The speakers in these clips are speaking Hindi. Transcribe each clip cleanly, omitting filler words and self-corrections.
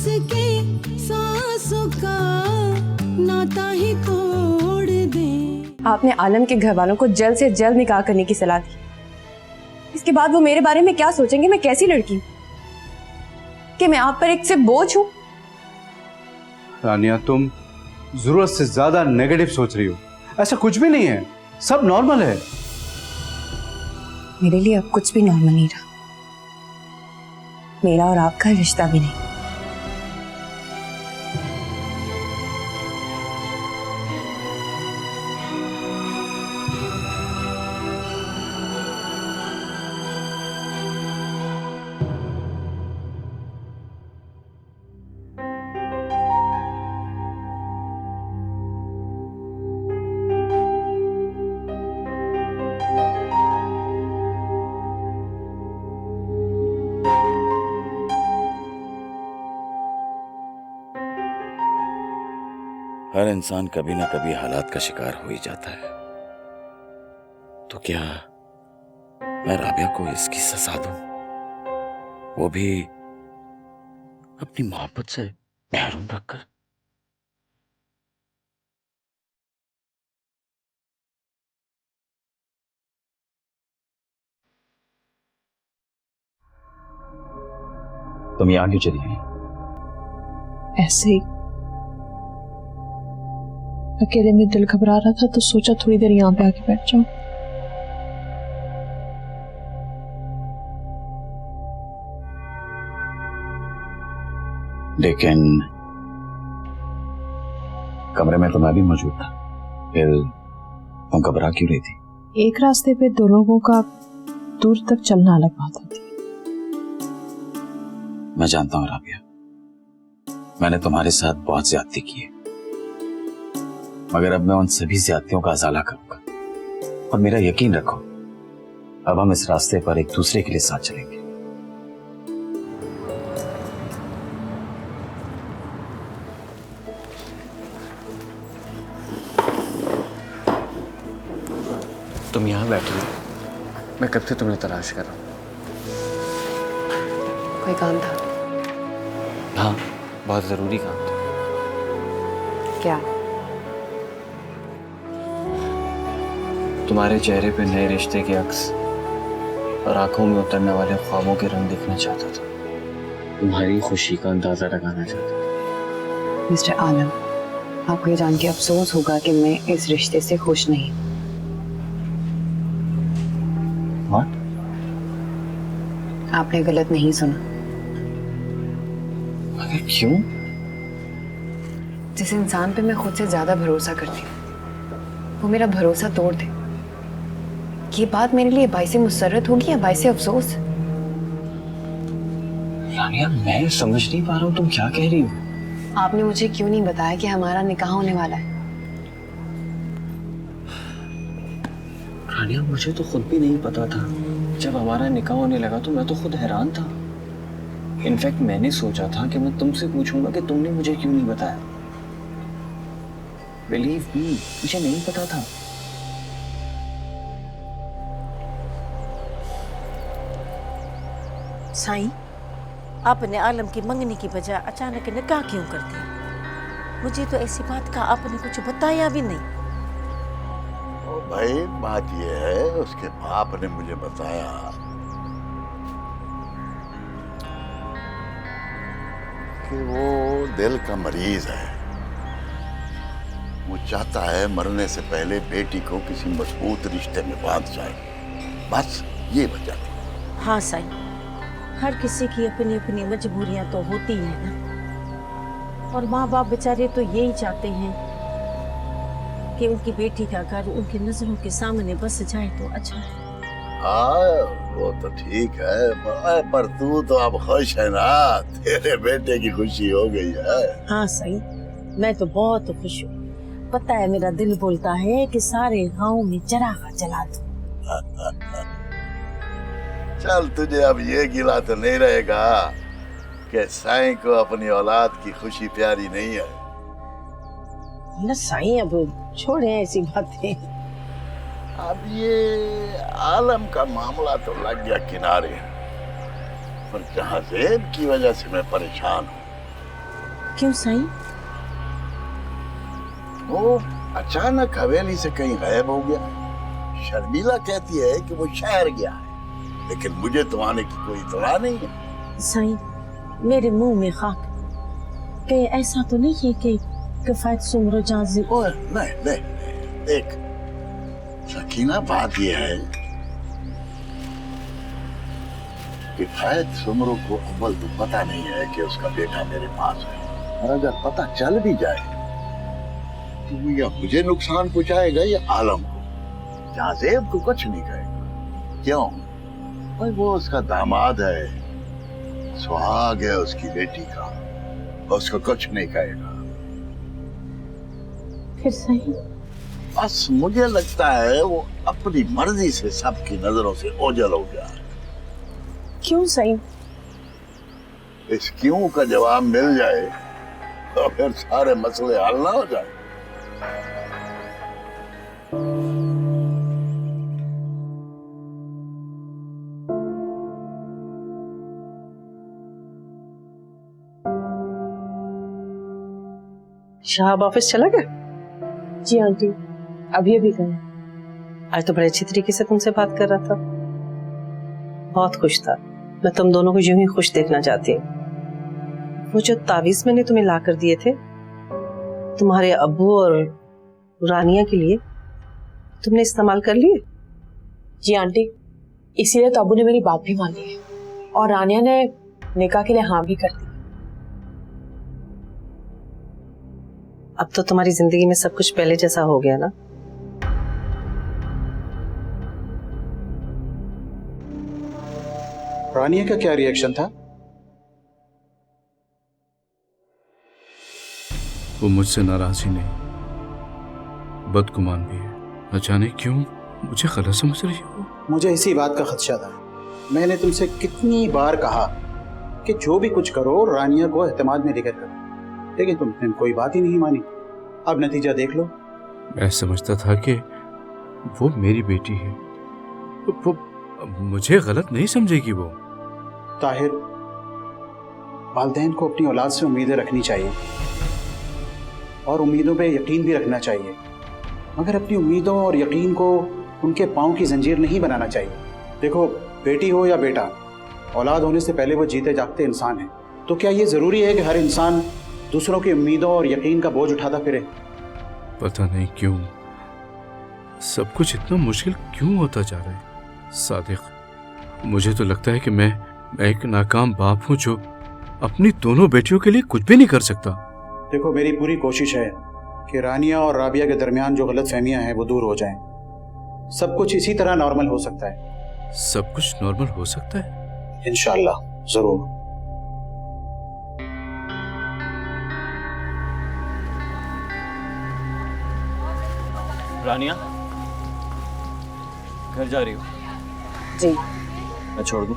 के सांसों का नाता ही तोड़ दे। आपने आलम के घर वालों को जल्द से जल्द निकाह करने की सलाह दी। इसके बाद वो मेरे बारे में क्या सोचेंगे? मैं कैसी लड़की हूँ कि मैं आप पर एक सिर्फ बोझ हूँ? रानिया, तुम जरूरत से ज्यादा नेगेटिव सोच रही हो। ऐसा कुछ भी नहीं है, सब नॉर्मल है। मेरे लिए अब कुछ भी नॉर्मल नहीं रहा, मेरा और आपका रिश्ता भी नहीं। हर इंसान कभी ना कभी हालात का शिकार हो ही जाता है। तो क्या मैं राबिया को इसकी सजा दूं, वो भी अपनी मोहब्बत से महरूम रखकर? तुम यहाँ क्यों चली गई? ऐसे ही अकेले में दिल घबरा रहा था तो सोचा थोड़ी देर यहाँ पे आके बैठ जाऊं। लेकिन कमरे में तो मैं भी मौजूद था, फिर तुम घबरा क्यों रही थी? एक रास्ते पे दो लोगों का दूर तक चलना अलग बात होती है। मैं जानता हूँ राबिया, मैंने तुम्हारे साथ बहुत ज्यादती की है, मगर अब मैं उन सभी ज्यादतियों का अजाला करूंगा। और मेरा यकीन रखो, अब हम इस रास्ते पर एक दूसरे के लिए साथ चलेंगे। तुम यहाँ बैठी हो, मैं कब से तुम्हें तलाश कर रहा हूँ। कोई काम था? हाँ, बहुत जरूरी काम था। क्या? तुम्हारे चेहरे पे नए रिश्ते के अक्स और आंखों में उतरने वाले ख्वाबों के रंग देखना चाहता था। तुम्हारी खुशी का अंदाजा लगाना चाहता था। मिस्टर आलम, आपको ये जान के अफसोस होगा कि मैं इस रिश्ते से खुश नहीं। What? आपने गलत नहीं सुना। मगर क्यों? जिस इंसान पे मैं खुद से ज्यादा भरोसा करती हूँ वो मेरा भरोसा तोड़ दे, ये बात मेरे लिए बाइसे मुसर्रत होगी या बाइसे अफसोस? रानिया, मैं समझ नहीं पा रहा हूँ तुम क्या कह रही हो। आपने मुझे क्यों नहीं बताया कि हमारा निकाह होने वाला है? रानिया, मुझे तो खुद भी नहीं पता था। जब हमारा निकाह होने लगा तो मैं तो खुद हैरान था। इनफैक्ट मैंने सोचा था कि मैं तुमसे पूछूंगा कि तुमने मुझे क्यों नहीं बताया। बिलीव मी, मुझे नहीं पता था। साईं, आपने आलम की मंगनी की बजाय अचानक निकाह क्यों कर दिया? मुझे तो ऐसी बात का आपने कुछ बताया भी नहीं। ओ भाई, बात यह है, उसके बाप ने मुझे बताया कि वो दिल का मरीज है। वो चाहता है मरने से पहले बेटी को किसी मजबूत रिश्ते में बांध जाए, बस ये वजह थी। हाँ साईं, हर किसी की अपनी अपनी मजबूरियां तो होती हैं ना, और माँ बाप बेचारे तो यही चाहते हैं कि उनकी बेटी का घर उनकी नजरों के सामने बस जाए तो अच्छा है। हाँ, वो तो ठीक है, पर तू तो अब खुश है ना? तेरे बेटे की खुशी हो गई है। हाँ साईं, मैं तो बहुत खुश हूँ। पता है, मेरा दिल बोलता है कि सारे गांव में चरागा जला दूं। चल, तुझे अब ये गिला तो नहीं रहेगा कि साईं को अपनी औलाद की खुशी प्यारी नहीं है। ना साईं, अब छोड़े ऐसी बातें। अब ये आलम का मामला तो लग गया किनारे, पर जहां ज़ेब की वजह से मैं परेशान हूँ क्यों साईं? वो अचानक हवेली से कहीं गायब हो गया। शर्मिला कहती है कि वो शहर गया है, लेकिन मुझे तो आने की कोई इत्तला नहीं है। साईं, मेरे मुंह में खाक, कहीं ऐसा तो नहीं है कि किफायत सुमरो जाजी? ओए नहीं नहीं, देख सकीना, बात यह है कि किफायत सुमरो को अव्वल तो पता नहीं है कि उसका बेटा मेरे पास है, और अगर पता चल भी जाए तो वो या मुझे नुकसान पहुंचाएगा या आलम को। जाजेब को कुछ नहीं कहेगा। क्यों? भाई वो उसका दामाद है, सुहाग है उसकी बेटी का, उसको कुछ नहीं कहेगा। फिर सही। बस मुझे लगता है वो अपनी मर्जी से सबकी नजरों से ओझल हो गया। क्यों सही? इस क्यों का जवाब मिल जाए तो फिर सारे मसले हल ना हो जाए। शाहब ऑफिस चला गया? जी आंटी, अभी अभी गए। आज तो बड़े अच्छी तरीके से तुमसे बात कर रहा था, बहुत खुश था। मैं तुम दोनों को यूं ही खुश देखना चाहती हूँ। वो जो तावीज मैंने तुम्हें ला कर दिए थे तुम्हारे अब्बू और रानिया के लिए, तुमने इस्तेमाल कर लिए? जी आंटी, इसीलिए तो अब्बू ने मेरी बात भी मानी है और रानिया ने निकाह के लिए हाँ भी कर दी। अब तो तुम्हारी जिंदगी में सब कुछ पहले जैसा हो गया ना? रानिया का क्या रिएक्शन था? वो मुझसे नाराज ही नहीं, बदगुमान भी है। अचानक क्यों मुझे गलत समझ रही हो? मुझे इसी बात का खदशा था। मैंने तुमसे कितनी बार कहा कि जो भी कुछ करो रानिया को एतमाद में लेकर करो, लेकिन तुमने कोई बात ही नहीं मानी। अब नतीजा देख लो। मैं समझता था कि वो मेरी बेटी है, वो मुझे गलत नहीं समझेगी। वो ताहिर, वालिदैन को अपनी औलाद से उम्मीदें रखनी चाहिए और उम्मीदों पे यकीन भी रखना चाहिए, मगर अपनी उम्मीदों और यकीन को उनके पाँव की जंजीर नहीं बनाना चाहिए। देखो, बेटी हो या बेटा, औलाद होने से पहले वो जीते जागते इंसान है। तो क्या ये ज़रूरी है कि हर इंसान दूसरों की उम्मीदों और यकीन का बोझ उठाता फिरे? पता नहीं क्यों सब कुछ इतना मुश्किल क्यों होता जा रहा है। सादिक, मुझे तो लगता है कि मैं एक नाकाम बाप हूँ जो अपनी दोनों बेटियों के लिए कुछ भी नहीं कर सकता। देखो, मेरी पूरी कोशिश है कि रानिया और राबिया के दरमियान जो गलतफहमियां हैं वो दूर हो जाएं। सब कुछ इसी तरह नॉर्मल हो सकता है। सब कुछ नॉर्मल हो सकता है? इंशाल्लाह, जरूर। रानिया, घर जा रही हो? जी। मैं छोड़ दूं?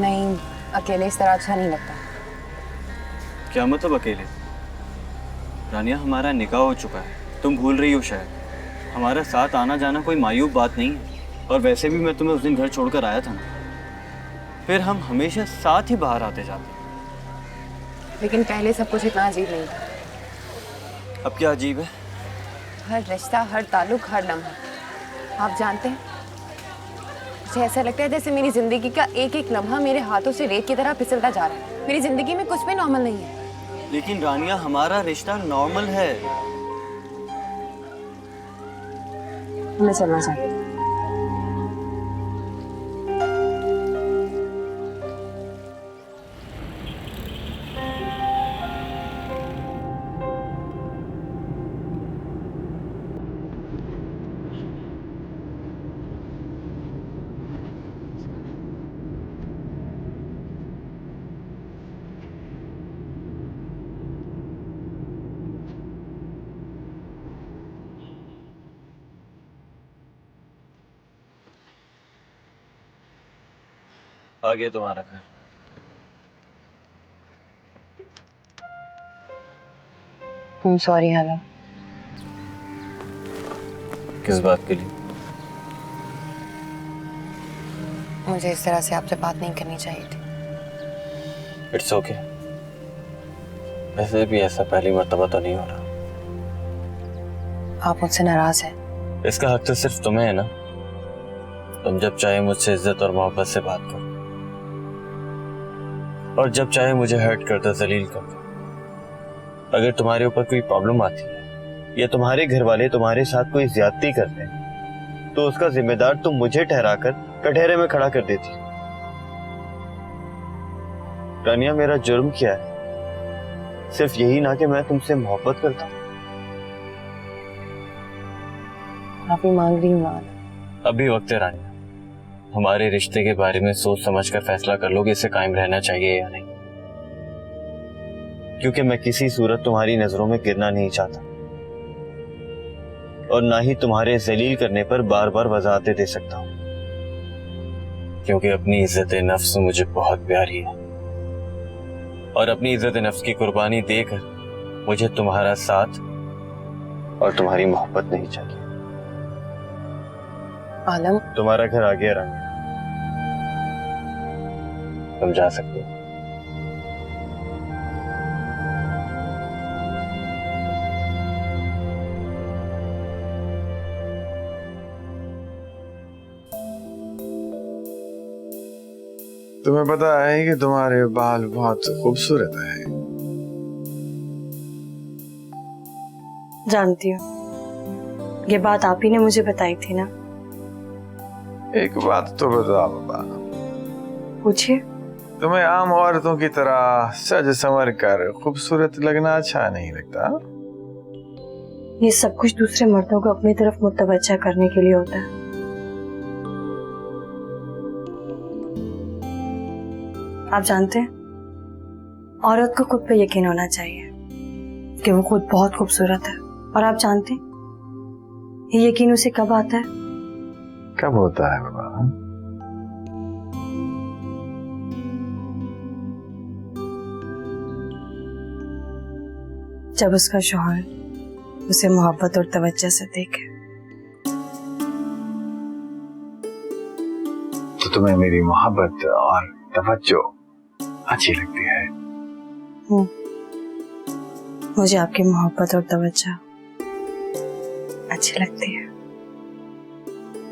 नहीं, अकेले इस तरह अच्छा नहीं लगता। क्या मतलब अकेले? रानिया, हमारा निकाह हो चुका है, तुम भूल रही हो शायद। हमारा साथ आना जाना कोई मायूब बात नहीं है, और वैसे भी मैं तुम्हें उस दिन घर छोड़कर आया था ना, फिर हम हमेशा साथ ही बाहर आते जाते। लेकिन पहले सब कुछ इतना अजीब नहीं था। अब क्या अजीब है? हर रिश्ता, हर ताल्लुक, हर लम्हा, आप जानते हैं, मुझे ऐसा लगता है जैसे मेरी जिंदगी का एक एक लम्हा मेरे हाथों से रेत की तरह फिसलता जा रहा है। मेरी जिंदगी में कुछ भी नॉर्मल नहीं है। लेकिन रानिया, हमारा रिश्ता नॉर्मल है। मैं चलना चाहती हूँ। आ गया तुम्हारा घर। सॉरी हाला। किस बात के लिए? मुझे इस तरह से आपसे बात नहीं करनी चाहिए थी। It's okay. वैसे भी ऐसा पहली मर्तबा तो नहीं हो रहा। आप मुझसे नाराज हैं? इसका हक तो सिर्फ तुम्हें है ना। तुम जब चाहे मुझसे इज्जत और मोहब्बत से बात करो, और जब चाहे मुझे हर्ट कर दो, जलील कर दो। अगर तुम्हारे ऊपर कोई प्रॉब्लम आती है या तुम्हारे घर वाले तुम्हारे साथ कोई ज्यादती करते हैं, तो उसका जिम्मेदार तुम मुझे ठहराकर कटहरे में खड़ा कर देती। रानिया, मेरा जुर्म क्या है? सिर्फ यही ना कि मैं तुमसे मोहब्बत करता हूं। माफी मांग रही हूँ। अभी वक्त है रानिया, हमारे रिश्ते के बारे में सोच समझ कर फैसला कर लो कि इसे कायम रहना चाहिए या नहीं, क्योंकि मैं किसी सूरत तुम्हारी नजरों में गिरना नहीं चाहता, और ना ही तुम्हारे जलील करने पर बार बार वजाहतें दे सकता हूं, क्योंकि अपनी इज्जत नफ्स मुझे बहुत प्यारी है, और अपनी इज्जत नफ्स की कुर्बानी देकर मुझे तुम्हारा साथ और तुम्हारी मोहब्बत नहीं चाहिए। आलम, तुम्हारा घर आ गया रानी, तुम जा सकते हो। तुम्हें पता है कि तुम्हारे बाल बहुत खूबसूरत हैं। जानती हूँ, ये बात आप ही ने मुझे बताई थी ना। एक बात तो बताओ बाबा, पूछिए। तुम्हें आम औरतों की तरह सज संवर कर खूबसूरत लगना अच्छा नहीं लगता? ये सब कुछ दूसरे मर्दों को अपनी तरफ मुतवज्जा करने के लिए होता है। आप जानते हैं, औरत को खुद पे यकीन होना चाहिए कि वो खुद बहुत खूबसूरत है। और आप जानते हैं, ये यकीन उसे कब आता है? कब होता है बाबा? जब उसका शौहर उसे मोहब्बत और तवज्जो से देखे। तो तुम्हें मेरी मोहब्बत और तवज्जो अच्छी लगती है? मुझे आपकी मोहब्बत और तवज्जो अच्छी लगती है।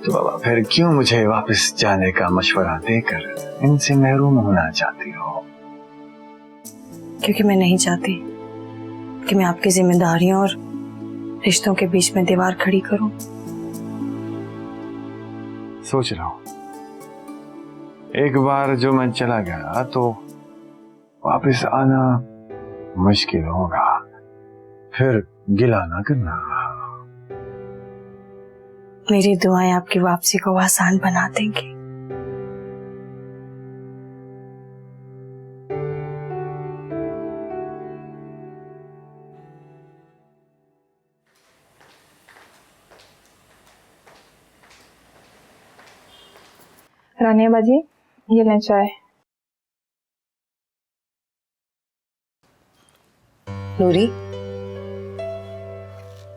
तो बाबा फिर क्यों मुझे वापस जाने का मशवरा देकर इनसे महरूम होना चाहती हो? क्योंकि मैं नहीं चाहती कि मैं आपकी जिम्मेदारियों और रिश्तों के बीच में दीवार खड़ी करूं। सोच रहा हूं, एक बार जो मैं चला गया तो वापस आना मुश्किल होगा। फिर गिला ना करना। मेरी दुआएं आपकी वापसी को आसान बना देंगी। रानिया बाजी, ये लें चाय। नूरी,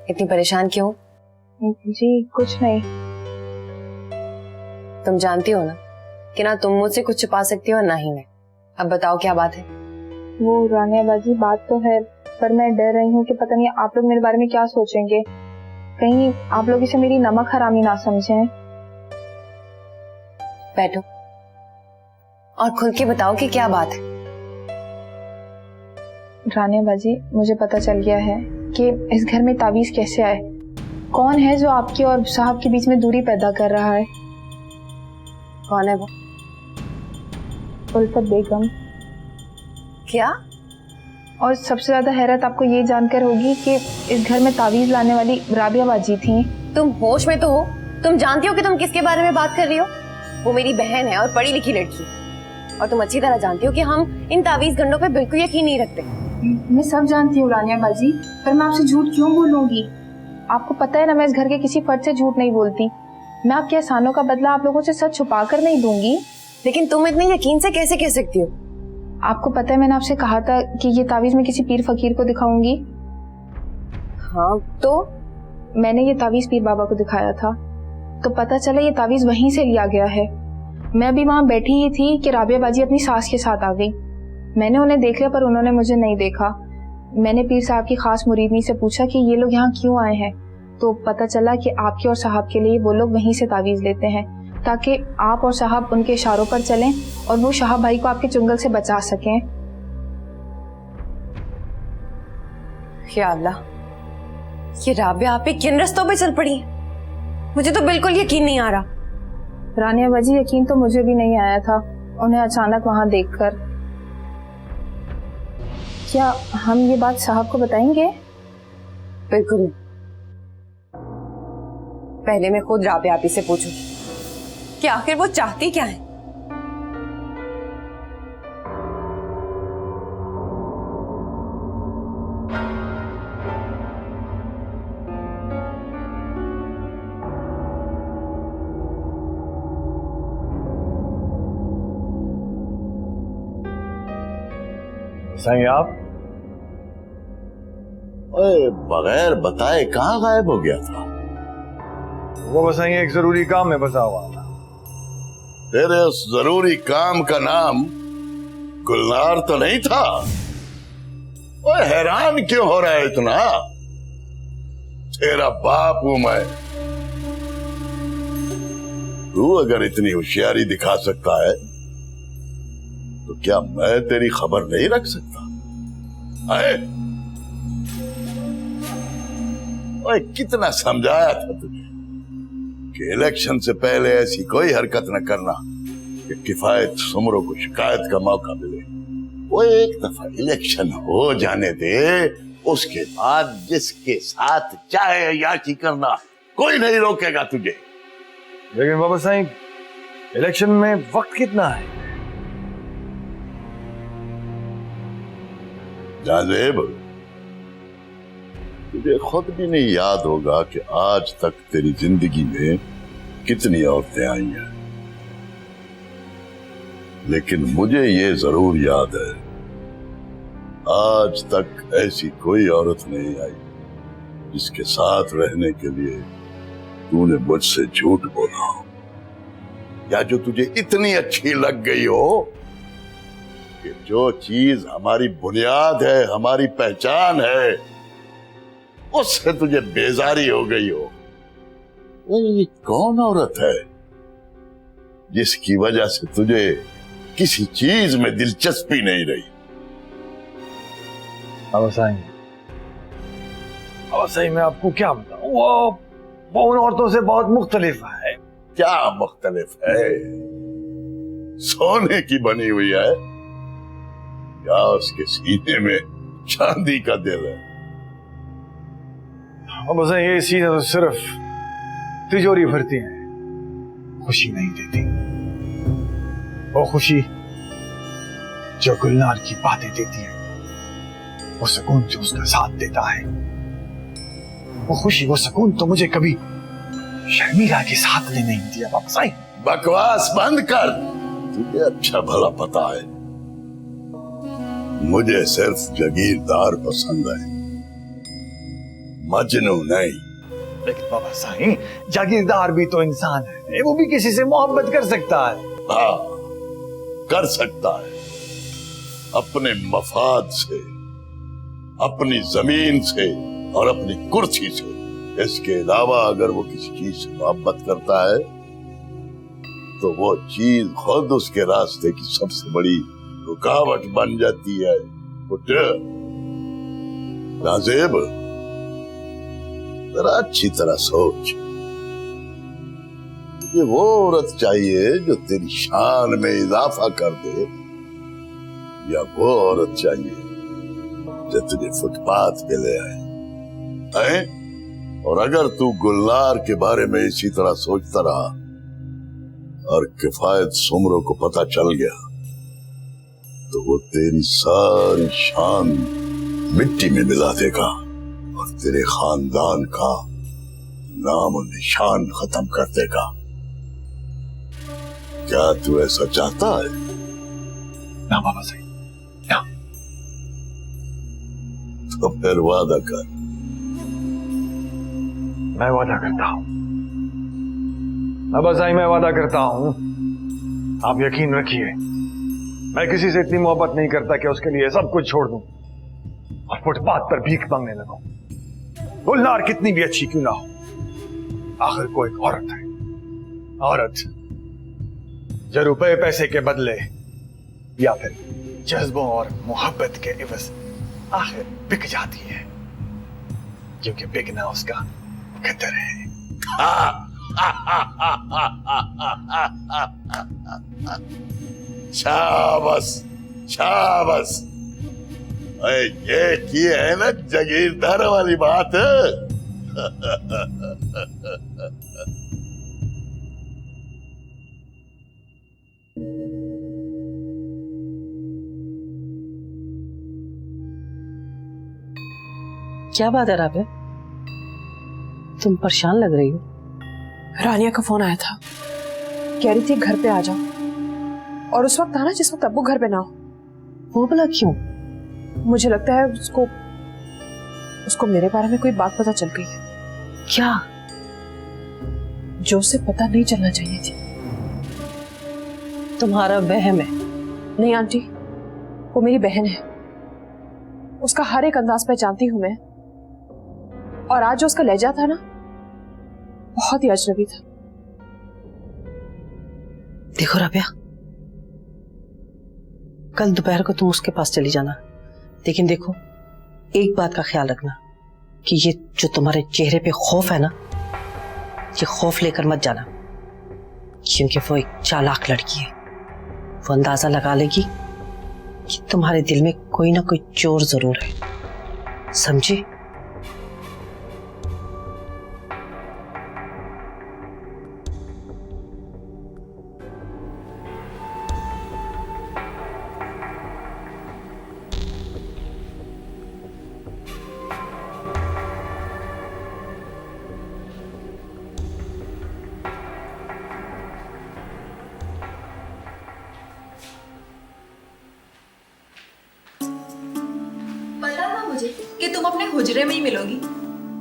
इतनी परेशान क्यों? जी कुछ नहीं। तुम जानती हो ना कि ना तुम मुझसे कुछ छुपा सकती हो और ना ही मैं। अब बताओ क्या बात है? वो रानिया बाजी, बात तो है, पर मैं डर रही हूँ कि पता नहीं आप लोग मेरे बारे में क्या सोचेंगे। कहीं आप लोग इसे मेरी नमक हरामी ना समझें। बैठो और खुल के बताओ कि क्या बात है। रानिया बाजी, मुझे पता चल गया है कि इस घर में तावीज कैसे आए। कौन है जो आपकी और साहब के बीच में दूरी पैदा कर रहा है? कौन है वो? उल्फत बेगम। क्या? और सबसे ज्यादा हैरत आपको ये जानकर होगी कि इस घर में तावीज लाने वाली राबिया बाजी थी। तुम होश में तो हो? तुम जानती हो कि तुम किसके बारे में बात कर रही हो? वो मेरी बहन है और पढ़ी लिखी लड़की, और तुम अच्छी तरह जानती हो कि हम इन तावीज गंडों पे बिल्कुल यकीन नहीं रखते। मैं सब जानती हूँ रानिया बाजी, पर मैं आपसे झूठ क्यों बोलूंगी? आपको पता है ना, मैं इस घर के किसी फर्द से झूठ नहीं बोलती। मैं आपके एहसानों का बदला आप लोगों से सच छुपा कर नहीं दूंगी। लेकिन तुम इतने यकीन से कैसे कह सकती हो? आपको पता है मैंने आपसे कहा था कि ये तावीज मैं किसी पीर फकीर को दिखाऊंगी। हाँ, तो मैंने ये तावीज पीर बाबा को दिखाया था, तो पता चला ये तावीज वहीं से लिया गया है। मैं भी वहां बैठी ही थी कि राबिया बाजी अपनी सास के साथ आ गई। मैंने उन्हें देख लिया पर उन्होंने मुझे नहीं देखा। मैंने पीर साहब की खास मुरीदनी से पूछा कि ये लोग यहाँ क्यों आए हैं, तो पता चला कि आपके और साहब के लिए वो लोग वहीं से तावीज़ लेते हैं ताकि आप और साहब उनके इशारों पर चलें और वो शाहब भाई को आपके चुंगल से बचा सकें। या अल्लाह, ये राबिया आप किन रस्तों पे चल पड़ी है? मुझे तो बिल्कुल यकीन नहीं आ रहा। रानिया बाजी, यकीन तो मुझे भी नहीं आया था उन्हें अचानक वहां देखकर। क्या हम ये बात साहब को बताएंगे? बिल्कुल नहीं। पहले मैं खुद राबिया आपी से पूछूं कि आखिर वो चाहती क्या है। सही आप? ओए, बगैर बताए कहाँ गायब हो गया था? वो बस एक जरूरी काम में फंसा हुआ था। तेरे उस जरूरी काम का नाम गुलनार तो नहीं था? ओए, हैरान क्यों हो रहा है इतना? तेरा बाप हूं मैं। तू अगर इतनी होशियारी दिखा सकता है तो क्या मैं तेरी खबर नहीं रख सकता? ओए, कितना समझाया था तुझे कि इलेक्शन से पहले ऐसी कोई हरकत न करना कि किफायत सुमरों को शिकायत का मौका मिले। वो एक दफा इलेक्शन हो जाने दे, उसके बाद जिसके साथ चाहे अय्याशी करना, कोई नहीं रोकेगा तुझे। लेकिन बाबा साईं, इलेक्शन में वक्त कितना है? जाजेब, तुझे खुद भी नहीं याद होगा कि आज तक तेरी जिंदगी में कितनी औरतें आई हैं, लेकिन मुझे ये जरूर याद है, आज तक ऐसी कोई औरत नहीं आई जिसके साथ रहने के लिए तूने मुझसे झूठ बोला हो, या जो तुझे इतनी अच्छी लग गई हो कि जो चीज हमारी बुनियाद है, हमारी पहचान है, उससे तुझे बेजारी हो गई हो। ये कौन औरत है जिसकी वजह से तुझे किसी चीज में दिलचस्पी नहीं रही? बाबा साईं, मैं आपको क्या बताऊं, वो उन औरतों से बहुत मुख्तलिफ है। क्या मुख्तलिफ है? सोने की बनी हुई है या उसके सीने में चांदी का दिल है? बस ये सीने तो सिर्फ तिजोरी भरती है, खुशी नहीं देती। वो खुशी जो गुलनार की बातें देती है, वो सुकून जो उसका साथ देता है, वो खुशी वो सुकून तो मुझे कभी शर्मिला के साथ ने नहीं दिया। बाबा साईं, बकवास बंद कर। तुझे अच्छा भला पता है मुझे सिर्फ जागीरदार पसंद है, मजनू नहीं। लेकिन बाबा साईं, जागीरदार भी तो इंसान है, वो भी किसी से मोहब्बत कर सकता है। हाँ, कर सकता है, अपने मफाद से, अपनी जमीन से और अपनी कुर्सी से। इसके अलावा अगर वो किसी चीज से मोहब्बत करता है तो वो चीज खुद उसके रास्ते की सबसे बड़ी रुकावट बन जाती है। नाजेब, जरा अच्छी तरह सोच, तुझे वो औरत चाहिए जो तेरी शान में इजाफा कर दे, या वो औरत चाहिए जो तुझे फुटपाथ पे ले आए? और अगर तू गुलनार के बारे में इसी तरह सोचता रहा और किफायत सुमरों को पता चल गया तो वो तेरी सारी शान मिट्टी में मिला देगा और तेरे खानदान का नाम और निशान खत्म कर देगा। क्या तू ऐसा चाहता है? ना बाबा साईं, ना। तो फिर वादा कर। मैं वादा करता हूं बाबा साईं, मैं वादा करता हूं, आप यकीन रखिए, मैं किसी से इतनी मोहब्बत नहीं करता कि उसके लिए सब कुछ छोड़ दूं। और फुटपाथ पर भीख मांगने लगो। गुलनार कितनी भी अच्छी क्यों ना हो, आखिर को एक औरत है। औरत जो रुपए पैसे के बदले या फिर जज्बों और मोहब्बत के इवज आखिर बिक जाती है, क्योंकि बिकना उसका खतर है। शाबाश शाबाश, ये की है ना जागीरदार वाली बात। क्या बात है राबिया, तुम परेशान लग रही हो। रानिया का फोन आया था, कह रही थी घर पे आ जाओ, और उस वक्त आना जिस वक्त अब्बू घर पे ना हो। वो भला क्यों? मुझे लगता है उसको मेरे बारे में कोई बात पता चल गई है। क्या? जो उसे पता नहीं चलना चाहिए थी। तुम्हारा वहम है? नहीं आंटी, वो मेरी बहन है, उसका हर एक अंदाज पहचानती हूं मैं, और आज जो उसका लहजा था ना, बहुत ही अजनबी था। देखो राबिया, कल दोपहर को तुम उसके पास चली जाना, लेकिन देखो एक बात का ख्याल रखना कि ये जो तुम्हारे चेहरे पे खौफ है ना, ये खौफ लेकर मत जाना, क्योंकि वो एक चालाक लड़की है। वो अंदाजा लगा लेगी कि तुम्हारे दिल में कोई ना कोई चोर जरूर है, समझे? कि तुम अपने हुजरे में ही मिलोगी।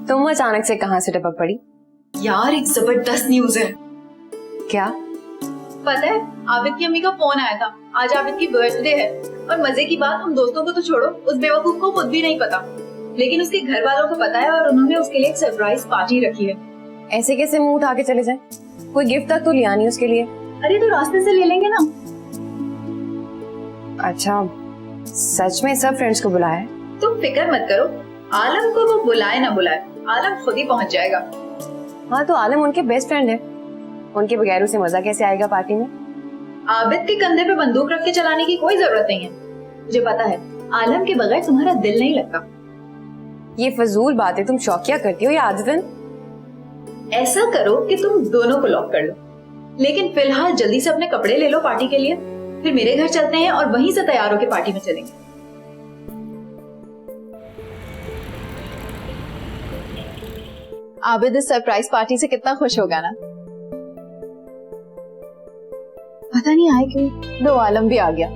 तुम अचानक से कहां से टपक पड़ी? यार एक जबरदस्त न्यूज है। क्या? पता है, आबिद की अम्मी का फोन आया था, आज आबिद की बर्थडे है, और मजे की बात, हम दोस्तों को तो छोड़ो, उस बेवकूफ को खुद भी नहीं पता, लेकिन उसके घर वालों को पता है, और उन्होंने उसके लिए एक सरप्राइज पार्टी रखी है। ऐसे कैसे मुंह उठा के चले जाए? कोई गिफ्ट तक तो लिया नहीं उसके लिए। अरे तो रास्ते से ले लेंगे ना। अच्छा, सच में सब फ्रेंड्स को बुलाया है? तुम फिक्र मत करो, आलम को वो बुलाए ना बुलाए, आलम खुद ही पहुंच जाएगा। हाँ, तो आलम उनके बेस्ट फ्रेंड है, उनके बगैर उसे मजा कैसे आएगा पार्टी में? आबिद के कंधे पे बंदूक रख के चलाने की कोई जरूरत नहीं है। मुझे पता है, आलम के बगैर तुम्हारा दिल नहीं लगता। ये फजूल बातें तुम शौकिया करती हो या आदतन? ऐसा करो कि तुम दोनों को लॉक कर लो, लेकिन फिलहाल जल्दी से अपने कपड़े ले लो पार्टी के लिए, फिर मेरे घर चलते हैं और वहीं से तैयार होकर पार्टी में चलेंगे। आबिद इस सरप्राइज पार्टी से कितना खुश होगा ना। पता नहीं आए क्यों, लो आलम भी आ गया।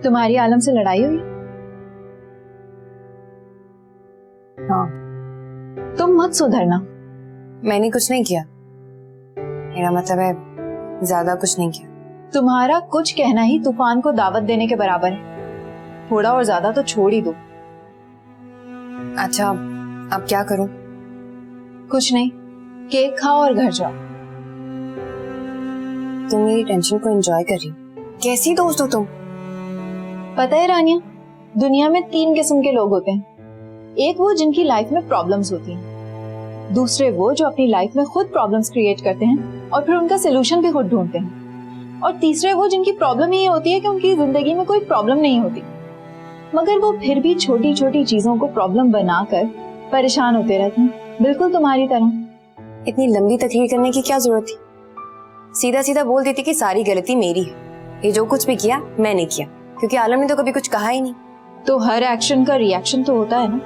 तुम्हारी आलम से लड़ाई हुई? हाँ। तुम मत सुधरना। मैंने कुछ नहीं किया, मेरा मतलब है ज्यादा कुछ नहीं किया। तुम्हारा कुछ कहना ही तूफान को दावत देने के बराबर है, थोड़ा और ज्यादा तो छोड़ ही दो। अच्छा, अब क्या करूं? कुछ नहीं, केक खाओ और घर जाओ। तुम मेरी टेंशन को एंजॉय कर रही हो? कैसी दोस्त हो तुम? पता है रानिया, दुनिया में 3 किस्म के लोग होते हैं। एक वो जिनकी लाइफ में प्रॉब्लम्स होती हैं, दूसरे वो जो अपनी लाइफ में खुद प्रॉब्लम्स क्रिएट करते हैं और फिर उनका सोल्यूशन भी खुद ढूंढते हैं, और तीसरे वो जिनकी प्रॉब्लम ये होती है कि उनकी जिंदगी में कोई प्रॉब्लम नहीं होती, मगर वो फिर भी छोटी छोटी चीजों को प्रॉब्लम बनाकर परेशान होते रहते हैं, बिल्कुल तुम्हारी तरह। इतनी लंबी तकरीर करने की क्या जरूरत थी? सीधा सीधा बोल देती कि सारी गलती मेरी है, ये जो कुछ भी किया मैंने किया, क्योंकि आलम ने तो कभी कुछ कहा ही नहीं। तो हर एक्शन का रिएक्शन तो होता है ना।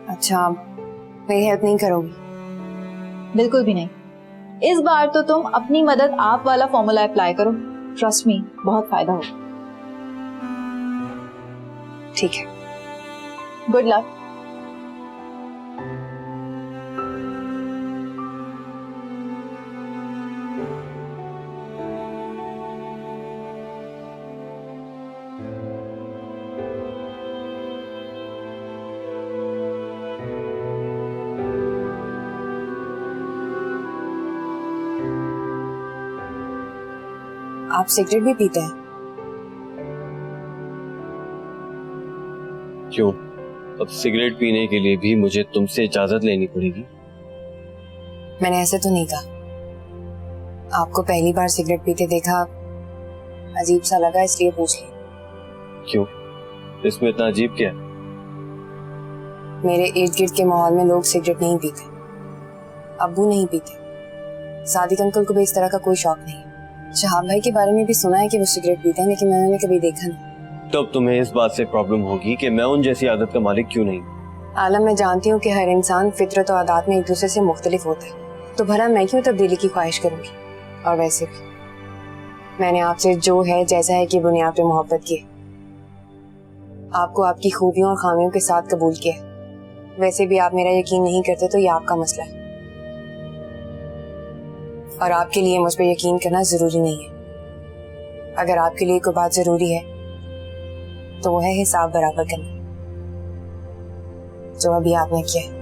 अच्छा, मेरी हेल्प नहीं करोगी? बिल्कुल भी नहीं। इस बार तो तुम अपनी मदद आप वाला फॉर्मूला अप्लाई करो, ट्रस्ट मी, बहुत फायदा होगा। ठीक है, गुड लक। आप सिगरेट भी पीते हैं? क्यों? अब सिगरेट पीने के लिए भी मुझे तुमसे इजाजत लेनी पड़ेगी? मैंने ऐसे तो नहीं कहा। आपको पहली बार सिगरेट पीते देखा, अजीब सा लगा इसलिए पूछ लिया। क्यों? इसमें इतना अजीब क्या है? मेरे इर्द गिर्द के माहौल में लोग सिगरेट नहीं पीते, अब्बू नहीं पीते, सादिक अंकल को भी इस तरह का कोई शौक नहीं। शहाब भाई के बारे में भी सुना है कि वो सिगरेट पीते हैं, लेकिन मैंने कभी देखा नहीं। तो अब तुम्हें इस बात से प्रॉब्लम होगी कि मैं उन जैसी आदत का मालिक क्यों नहीं? आलम, मैं जानती हूँ कि हर इंसान फितरत और आदत में एक दूसरे से मुख्तलिफ होता है, तो भला मैं क्यों तब्दीली की ख्वाहिश करूंगी? और वैसे भी मैंने आपसे जो है जैसा है की बुनियाद पे मोहब्बत की, आपको आपकी खूबियों और खामियों के साथ कबूल किया। वैसे भी आप मेरा यकीन नहीं करते तो ये आपका मसला है, और आपके लिए मुझ पर यकीन करना जरूरी नहीं है। अगर आपके लिए कोई बात जरूरी है तो वो है हिसाब बराबर करना, जो अभी आपने किया है।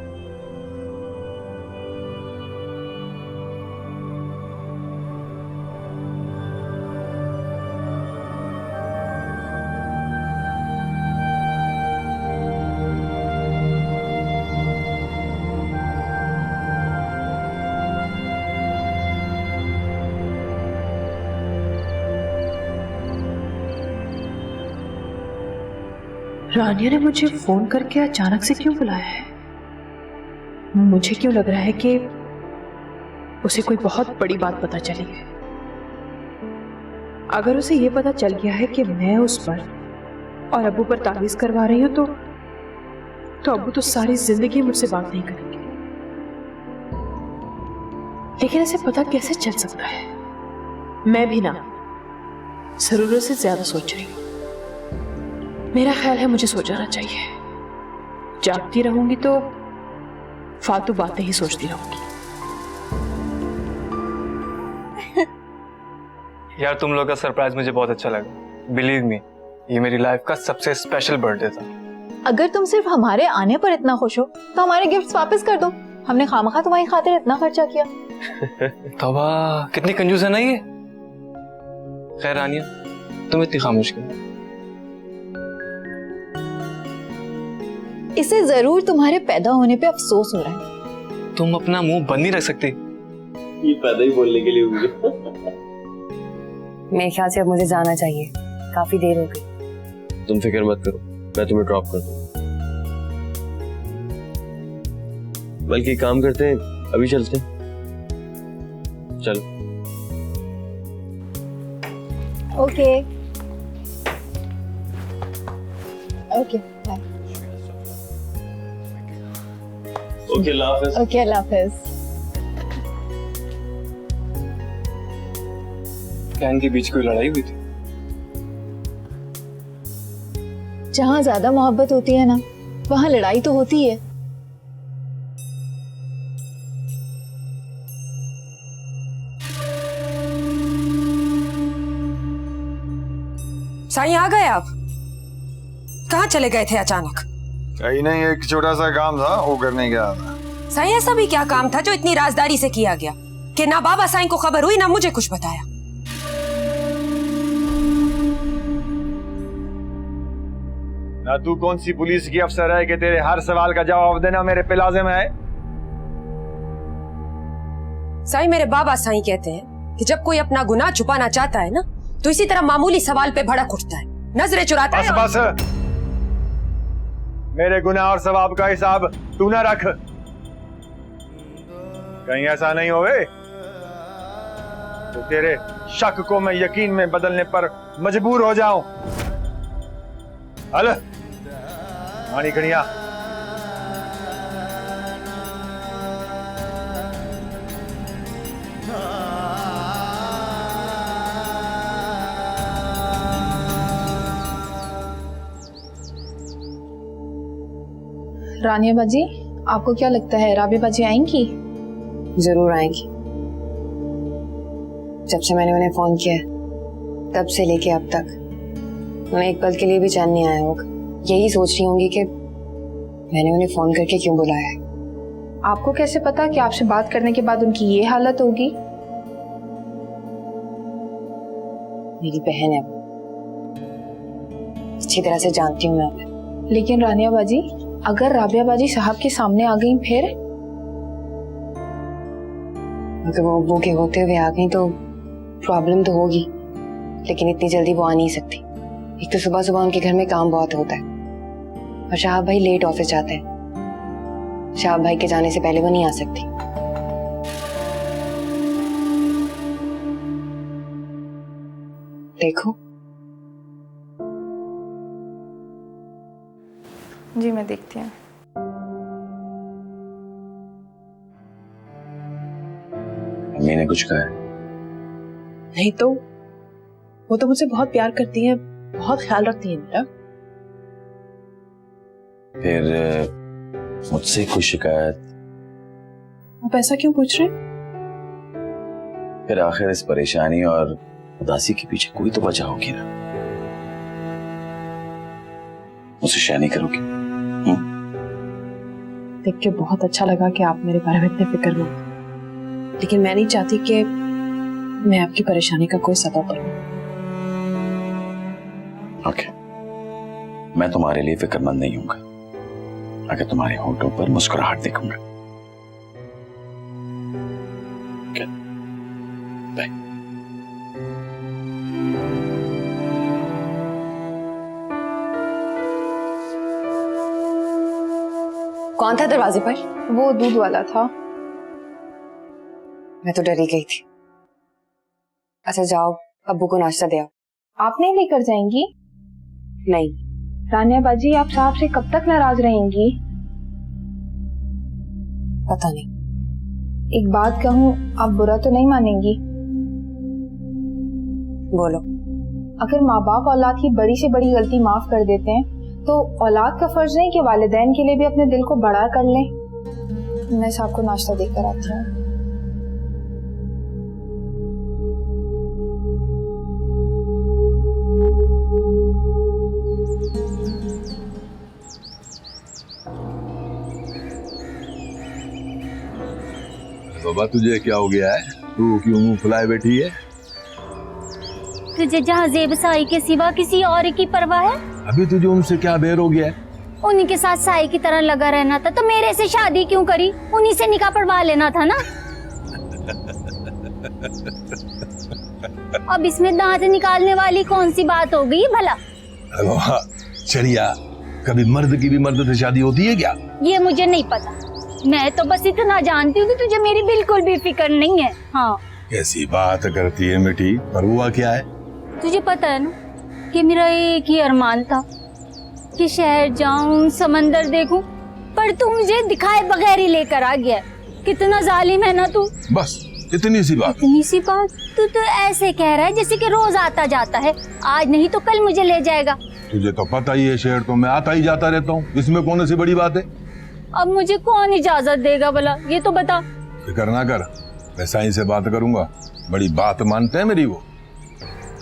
रानिया ने मुझे फोन करके अचानक से क्यों बुलाया है? मुझे क्यों लग रहा है कि उसे कोई बहुत बड़ी बात पता चली है। अगर उसे ये पता चल गया है कि मैं उस पर और अब्बू पर तावीज करवा रही हूं, तो अब्बू तो सारी जिंदगी मुझसे बात नहीं करेंगे। लेकिन इसे पता कैसे चल सकता है? मैं भी ना जरूरत से ज्यादा सोच रही हूं। मेरा ख्याल है मुझे सो जाना चाहिए। जागती रहूंगी तो फालतू बातें ही सोचती रहूंगी। यार, तुम लोग का सरप्राइज मुझे बहुत अच्छा लगा। बिलीव मी, ये मेरी लाइफ का सबसे स्पेशल बर्थडे था। अगर तुम सिर्फ हमारे आने पर इतना खुश हो तो हमारे गिफ्ट्स वापस कर दो। हमने खामखा तुम्हारी खातिर इतना खर्चा किया। तौबा, कितनी कंजूस है ना ये। खैर रानिया, तुम इतनी खामोश क्यों? इसे जरूर तुम्हारे पैदा होने पे अफसोस हो रहा है। तुम अपना मुंह बंद नहीं रख सकती? ये पैदा ही बोलने के लिए हुई है। मेरे ख्याल से अब मुझे जाना चाहिए, काफी देर हो गई। तुम फिक्र मत करो, मैं तुम्हें ड्रॉप कर दूँ। बल्कि काम करते हैं, अभी चलते हैं। चलो। Okay okay bye. Okay, Allah हाफिज। ओके, अल्लाह हाफिज। क्या इनके बीच कोई लड़ाई हुई थी? जहाँ ज्यादा मोहब्बत होती है ना, वहाँ लड़ाई तो होती है। साईं, आ गए आप? कहाँ चले गए थे अचानक? कहीं नहीं, एक छोटा सा काम था, वो करने गया था। साईं, ऐसा भी क्या काम था जो इतनी राजदारी से किया गया कि ना बाबा साईं को खबर हुई ना मुझे कुछ बताया? ना तू कौन सी पुलिस की अफसर है कि तेरे हर सवाल का जवाब देना मेरे पे लाजिम है? साईं, मेरे बाबा साईं कहते हैं कि जब कोई अपना गुनाह छुपाना चाहता है ना, तो इसी तरह मामूली सवाल पे भड़क उठता है, नजरें चुराता है। बस बस, मेरे गुनाह और सवाब का हिसाब तू ना रख। कहीं ऐसा नहीं होवे तो तेरे शक को मैं यकीन में बदलने पर मजबूर हो जाऊं। हल मानी कनिया। रानिया बाजी, आपको क्या लगता है राबिया बाजी आएंगी? जरूर आएंगी। जब से मैंने उन्हें फोन किया है, तब से लेके अब तक उन्हें एक पल के लिए भी चैन नहीं आया होगा। यही सोच रही होंगी कि मैंने उन्हें फोन करके क्यों बुलाया है। आपको कैसे पता कि आपसे बात करने के बाद उनकी ये हालत होगी? मेरी बहन है, अच्छी तरह से जानती हूँ मैं उन्हें। लेकिन रानिया बाजी, अगर राबिया बाजी साहब के सामने आ गई फिर? अगर वो अब्बू के होते हुए आ गई तो प्रॉब्लम तो होगी, लेकिन इतनी जल्दी वो आ नहीं सकती। एक तो सुबह सुबह उनके घर में काम बहुत होता है और शाहब भाई लेट ऑफिस जाते हैं। शाहब भाई के जाने से पहले वो नहीं आ सकती। देखो जी, मैं देखती हूँ। अम्मी ने कुछ कहा है? नहीं तो वो तो मुझसे बहुत प्यार करती है, बहुत ख्याल रखती है मेरा। फिर मुझसे कोई शिकायत? आप ऐसा क्यों पूछ रहे हैं? फिर आखिर इस परेशानी और उदासी के पीछे कोई तो वजह होगी ना। मुझसे शेयर नहीं करोगी? देख के बहुत अच्छा लगा कि आप मेरे बारे में इतने फिक्र में, लेकिन मैं नहीं चाहती कि मैं आपकी परेशानी का कोई सबब बनूं। ओके, मैं तुम्हारे लिए फिक्रमंद नहीं हूँगा अगर तुम्हारे होठों पर मुस्कुराहट देखूंगा। बाय। कौन था दरवाजे पर? वो दूध वाला था। मैं तो डरी गई थी। अच्छा जाओ, अब्बू को नाश्ता दे आओ। आप नहीं लेकर जाएंगी? नहीं। रानिया बाजी, आप साहब से कब तक नाराज रहेंगी? पता नहीं। एक बात कहूँ, आप बुरा तो नहीं मानेंगी? बोलो। अगर माँ बाप औलाद की बड़ी से बड़ी गलती माफ कर देते हैं तो औलाद का फर्ज नहीं कि वालिदैन के लिए भी अपने दिल को बड़ा कर लें। मैं साहब को नाश्ता देकर आती हूँ। बाबा तुझे क्या हो गया है? तू क्यों मुंह फुलाए बैठी है? तुझे जहाँ जेब साई के सिवा किसी और की परवाह है? अभी तुझे उनसे क्या बेर हो गया है? उन्हीं के साथ साई की तरह लगा रहना था तो मेरे से शादी क्यों करी? उन्हीं से निकाह पढ़वा लेना था ना। अब इसमें दांत निकालने वाली कौन सी बात हो गई भला? चलिया, कभी मर्द की भी मर्द से शादी होती है क्या? ये मुझे नहीं पता। मैं तो बस इतना जानती हूँ कि तुझे मेरी बिल्कुल भी फिक्र नहीं है। हाँ, कैसी बात करती है बेटी, पर हुआ क्या है? तुझे पता है ना कि मेरा एक ही अरमान था कि शहर जाऊं, समंदर देखूं, पर तू मुझे दिखाए बगैर ही लेकर आ गया। कितना जालिम है ना तू। बस इतनी सी बात? इतनी सी बात? तू तो ऐसे कह रहा है जैसे कि रोज आता जाता है। आज नहीं तो कल मुझे ले जाएगा। तुझे तो पता ही है, शहर तो मैं आता ही जाता रहता हूँ, इसमें कौन सी बड़ी बात है? अब मुझे कौन इजाजत देगा भला, ये तो बता। फिक्र ना कर, मैं साईं से बात करूंगा, बड़ी बात मानते हैं मेरी वो।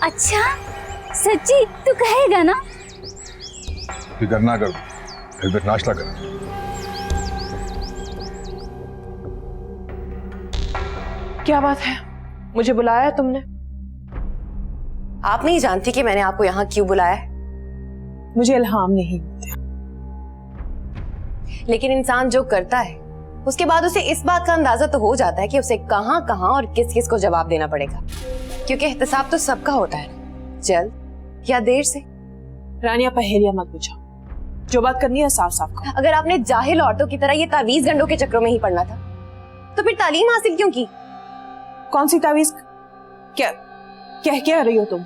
अच्छा सच्ची तू कहेगा ना? फिक्र ना कर, फिर नाश्ता कर। क्या बात है, मुझे बुलाया तुमने? आप नहीं जानती कि मैंने आपको यहाँ क्यों बुलाया है? मुझे इल्हाम नहीं होते। लेकिन इंसान जो करता है उसके बाद उसे इस बात का अंदाजा तो हो जाता है कि उसे कहाँ कहाँ और किस किस को जवाब देना पड़ेगा, क्योंकि एहतसाब तो सबका होता है, जल्द या देर से। रानिया पहेलियां मत पूछो, जो बात करनी है साफ साफ कहो। अगर आपने जाहिल औरतों की तरह ये तावीज गंडों के चक्रों में ही पढ़ना था तो फिर तालीम हासिल क्यों की? कौन सी तावीज? क्या कह रही हो तुम?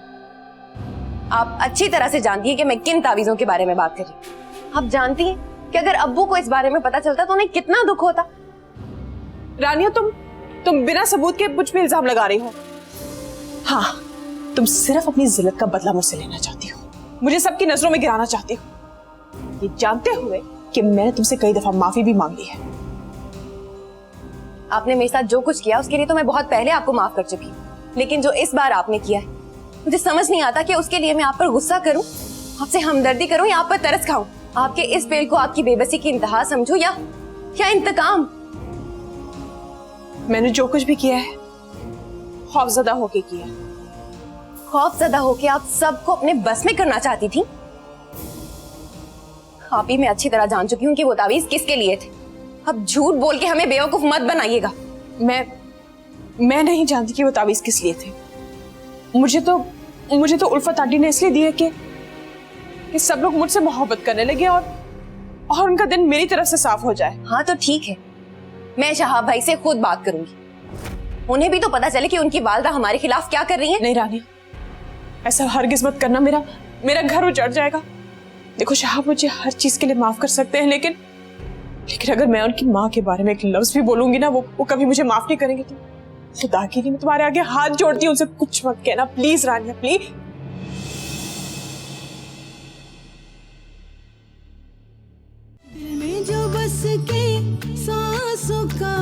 आप अच्छी तरह से जानती हैं कि मैं किन तावीजों के बारे में बात कर रही हूँ। आप जानती हैं कि अगर अब्बू को इस बारे में पता चलता तो उन्हें कितना दुख होता। रानिया तुम बिना सबूत के मुझ पे इल्जाम लगा रही हो। हाँ, तुम सिर्फ अपनी जिल्लत का बदला मुझसे लेना चाहती हो, मुझे सबकी नजरों में गिराना चाहती हो, ये जानते हुए कि मैंने तुमसे कई दफा माफी भी मांग ली है। आपने मेरे साथ जो कुछ किया उसके लिए तो मैं बहुत पहले आपको माफ कर चुकी हूँ, लेकिन जो इस बार आपने किया है मुझे समझ नहीं आता कि उसके लिए मैं आप पर गुस्सा करूं, आपसे हमदर्दी करूं या आप पर तरस खाऊं, आपके इस फेल को आपकी बेबसी की इंतहा समझूं या इंतकाम। मैंने जो कुछ भी किया है खौफजदा होके किया। खौफजदा होके आप सबको अपने बस में करना चाहती थी। आप ही मैं अच्छी तरह जान चुकी हूँ कि वो तावीज किसके लिए थे। अब झूठ बोल के हमें बेवकूफ मत बनाइएगा। मैं नहीं जानती कि वो तावीज किस लिए थे। मुझे तो उल्फत आंटी ने इसलिए दिए कि सब लोग मुझसे मोहब्बत करने लगे और उनका दिन मेरी तरफ से साफ हो जाए। हाँ तो ठीक है, मैं शहाब भाई से खुद बात करूंगी, उन्हें भी तो पता चले कि उनकी वालदा हमारे खिलाफ क्या कर रही है। नहीं रानिया, ऐसा हरगिज मत करना, मेरा घर उजड़ जाएगा। देखो शहाब मुझे हर चीज के लिए माफ कर सकते हैं, लेकिन अगर मैं उनकी माँ के बारे में एक लफ्ज भी बोलूंगी ना, वो कभी मुझे माफ नहीं करेंगे। तो खुदा के लिए मैं तुम्हारे आगे हाथ जोड़ती हूँ, उनसे कुछ मत कहना प्लीज रानिया, प्लीज। दिल में जो बस के सांसों का